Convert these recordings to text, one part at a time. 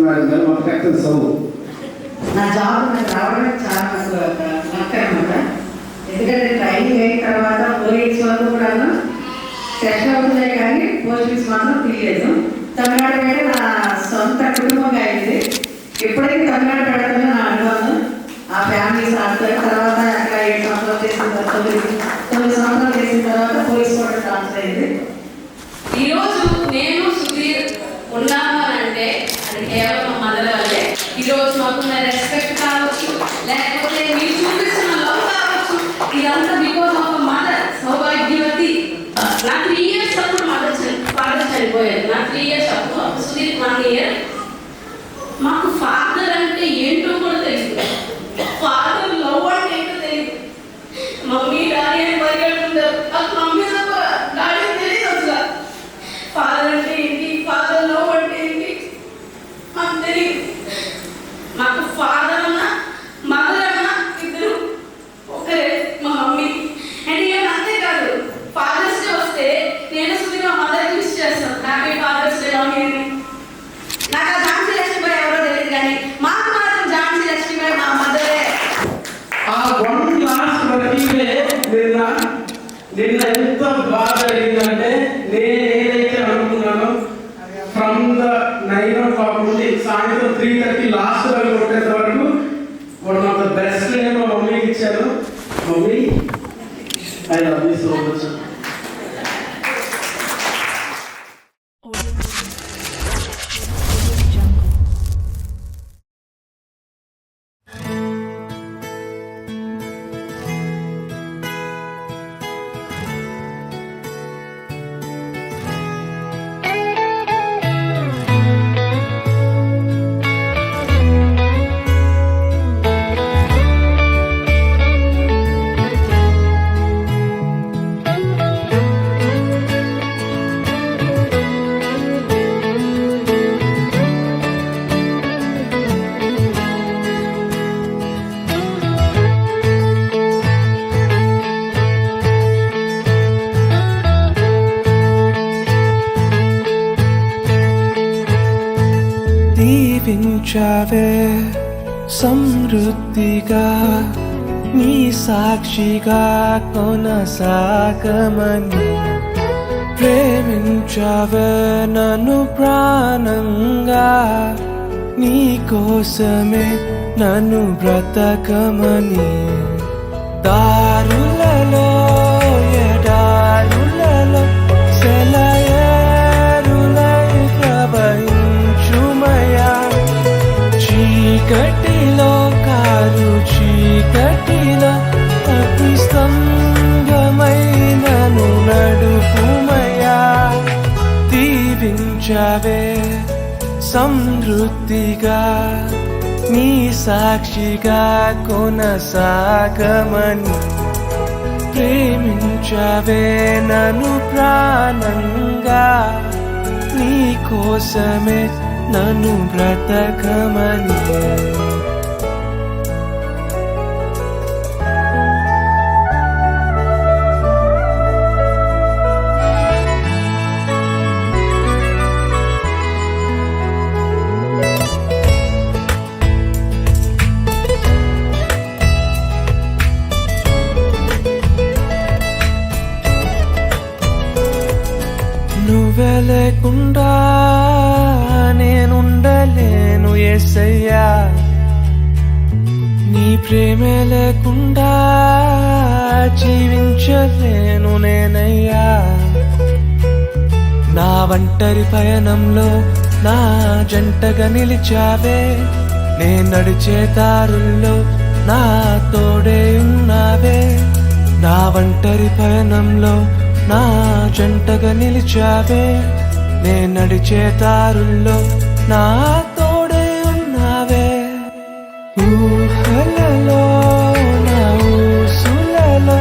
ಮಾಡಿದ್ಮೇಲೆ ಮತ್ತೆ ಕೆಲಸವು నా జాబ్ నాకు రావడానికి చాలా లక్ అనమాట. ఎందుకంటే ట్రైనింగ్ అయిన తర్వాత పోలీస్ వరకు కూడా సెషన్ అవుతున్నాయి కానీ పోలీస్ మాత్రం తెలియదు. తమిళనాడు మీద నా సొంత కుటుంబంగా అయింది. ఎప్పుడైతే తమిళనాడు పెడతానో నా అనుభవం ఆ ఫ్యామిలీస్ ఆడతారు. తర్వాత అక్కడ 7 సంవత్సరాలు చేసిన తర్వాత 9 సంవత్సరాలు చేసిన తర్వాత పోలీస్ కూడా ట్రాన్స్ఫర్ అయింది. ఈరోజు నేను సుధీర్ ఉన్నాను అని అంటే అది కేవలం మా మదర్ వల్లే. ఈరోజు మాకున్న రెస్పెక్ట్ కావచ్చు, లేకపోతే మీరు చూపిస్తున్న లవ్ కావచ్చు, ఇదంతా బికాస్ ఆఫ్ మదర్ సౌభాగ్యవతి. నా 3 years అప్పుడు ఫాదర్ చనిపోయారు. నా 3 years అప్పుడు సుధీర్ 1 year. మాకు ఫాదర్ అంటే ఏంటో కూడా తెలియదు. ఫాదర్ లవ్ అంటే ఏంటో తెలియదు. మమ్మీ డాడీ అని పరిగెడుతుంటారు. అది మమ్మీ తప్ప డాడీ తెలియదు అసలు. ఫాదర్ అంటే ఏంటి, ఫాదర్ లవ్ అంటే ఏంటి మాకు తెలియదు. మాకు ఫాదర్ అన్న మదర్ అన్న ఇద్దరు ఒకరే, మా మమ్మీ. అండ్ ఏమైనా అంతేకాదు, ఫాదర్స్ డే వస్తే నేను సుధీర్ మా మదర్ విష్ చేస్తాను, హ్యాపీ ఫాదర్స్ డే మమ్మీ అని. నాకు ఆ ఝాన్సీ లక్ష్మీబాయి ఎవరో తెలియదు కానీ మాకు మాత్రం ఝాన్సీ లక్ష్మీబాయి మా మదరే. ఆ 1 క్లాస్ వరకే నిన్న ఎంత బాగా జరిగిందంటే నేను ఏదైతే అనుకున్నానో ఫ్రమ్ ద 9 o'clock నుండి సాయంత్రం 3:30 లాస్ట్ వరకు కొట్టేంత వరకు వన్ ఆఫ్ ద బెస్ట్ నేను మా మమ్మీకి ఇచ్చాను. Mummy I love you so much. దీవించావే సమృద్ధిగా నీ సాక్షిగా కొనసాగమని, ప్రేమించావే నన్ను ప్రాణంగా, నీ కోసమే నన్ను బ్రతకమని. దారులలో ఎడారులలో సెలయేరులై ప్రవహించుమయా, చీకటిలో కారు చీకటిలో అతి స్తంభమై నన్ను నడుపుమయా. దీవించావే సమృద్ధిగా నీ సాక్షిగా కొనసాగమని, ప్రేమించావే నన్ను ప్రాణంగా, నీ కోసమే నన్ను బ్రతకమని. నువ్వే లేకుండా నేనుండలేను యేసయ్యా, నీ ప్రేమే లేకుండా జీవించలేను నేనయ్యా. నా ఒంటరి పయనంలో నా జంటగా నిలిచావే, నే నడిచే దారుల్లో నా తోడే ఉన్నావే. నా ఒంటరి పయనంలో నా జంటగా నిలిచావే, నే నడిచే దారుల్లో నా తోడే ఉన్నావే. ఊహలలో నా ఊసులలో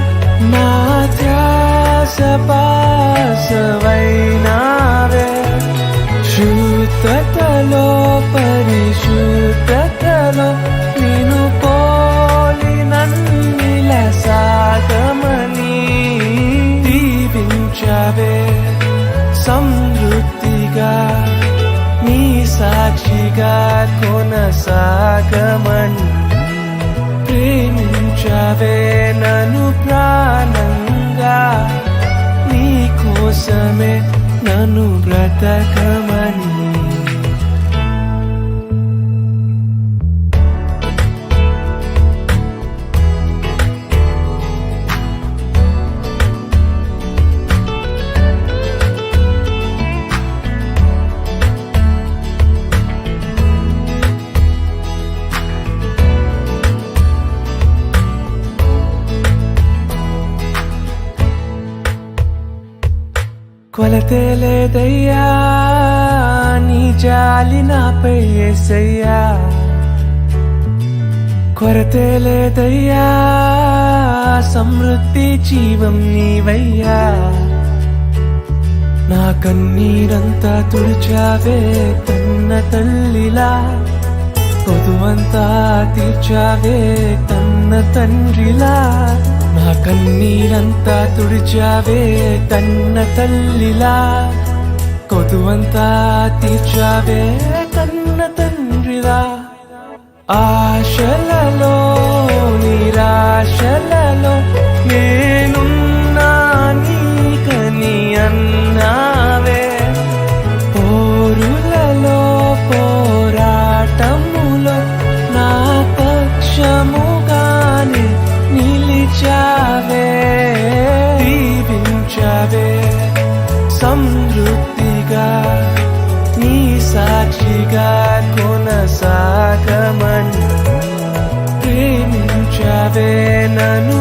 నా ధ్యాస బాసవైనావే, శుద్ధతలో పరిశుద్ధతలో నిన్ను పోలి నన్నిల సాగమని. దీవించావే సమృద్ధిగా నీ సాక్షిగా కొనసాగమని ప్రేమించవే నన్ను ప్రాణంగా నీ కోసమే నన్ను బ్రతకమని కొలతే లేదయ్యా నీ జాలి నాపై యేసయ్యా కొరతే లేదయ్యా సమృద్ధి జీవం నీవయ్యా నా కన్నీరంతా తుడిచావే కన్న తల్లిలా కొదువంతా తీర్చావే కన్న తండ్రిలా నా కన్నీరంతా తుడిచావే కన్న తల్లిలా కొదువంతా తీర్చావే కన్న తండ్రిలా ఆశలలో నిరాశలలో నేనున్నా నీకని అన్నావే పోరులలో పోరాటములో నా పక్షముగానే నిలిచావే దీవించావే సమృద్ధిగా నీ సాక్షిగా కొనసాగమని ప్రేమించవే నన్ను